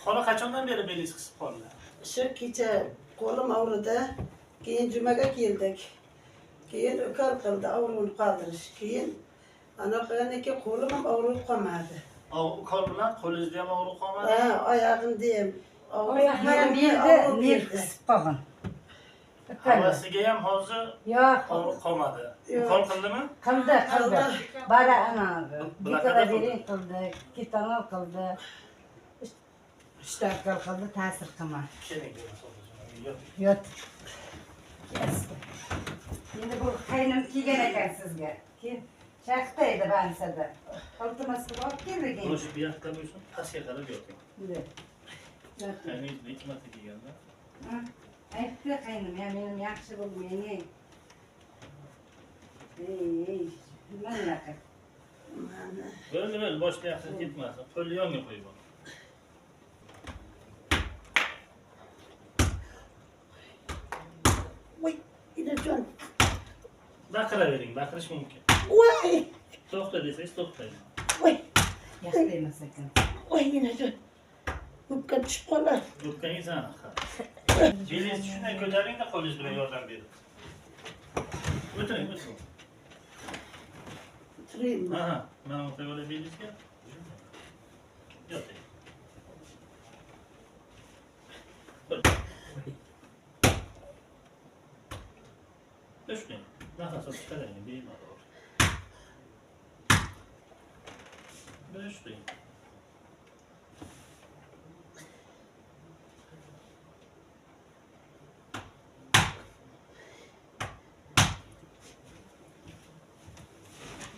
Sonra kaçondan beri beliz kısıp oldu? Şu gece kolum ağrıdı. Keyin cumaga geldik. Keyin ökar kıldı, ağrını kaldırış. Keyin anaqaniki kolum ham ağrı kalmadı. Kol bilan qo'lingizda ham og'riq qolmadi? Ha, oyog'imda ham Oyoqlarim yerda nerv qisib qolgan. Havasiga ham hozir Yo'q, og'riq qolmadi. Yo'q. Ukol qildimi? qildi. Bara ana Blokada gidroverin qildi, ketanol qildi. Ishtarkal qildi, ta'sir qilmadi. Keling. Yot. Endi bu qaynim kelgan ekan sizga. Keyin chaqtaydi bansada. Iltimosga olib keldik. O'sha bu yoqqa bo'lsin, pastga qarab yoting. Qayningiz ikki marta kelganda. Aytdi qaynim, menim yaxshi bo'lmayman. Ey, nimaqa? Bo'ldi, boshda yaxshi ketmasin. Qo'lni yonga qo'yib ol. Voy, inajon. Baqiravering, baqirish mumkin. Voy, To'xta desangiz to'xtaydi. voy, Yaxshi emas ekan. voy, inajon. O'pka tushib qolar. Do'pkangiz aniq. Belingizni shunday ko'taring-da, qo'lingiz bilan yordam bering. O'tiring. Turaymi? Ha, mana bu qo'yib olay belingizga. Yoting. Düşmeyin. Nafas alıp çıkarayım, bemalol. Düşmeyin.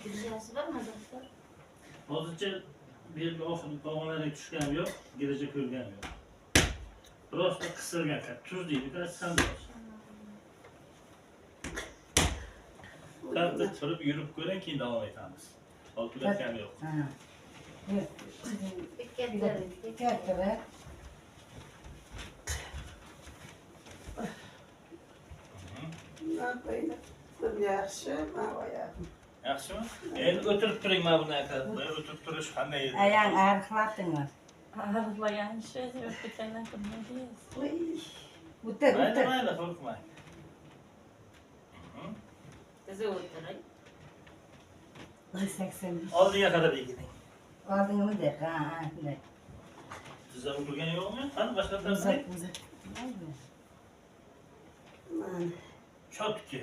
Girişası var mı doktor? Hozircha belgi og'riqlarga tushgani yo'q, giricha ko'rgani yo'q. Просто qisilgan, tuz deydi, sandoz. Kalkta turib yurib ko'ring, keyin davom etamiz. Olqilayotgani yo'q. Katta. Yaxshi, men oyog'im. Yaxshimi? Endi o'tirib turing, mana bunaqa. O'tirib turish qanday edi? Ayağın ağrıqlatdingmi? Ağırlayan şey öptüklerden kırmalıyız. Voy, O'tir, Mayli, o'tir. mayli, qo'rqmang. Kızı oturay. 185. Oldiga qarab egiling. Oldingmi de? Ha, shunday. Sizda o'tirgan yo'qmi? Qani boshqa Uzat, narsa? uzat. mana. Chotki.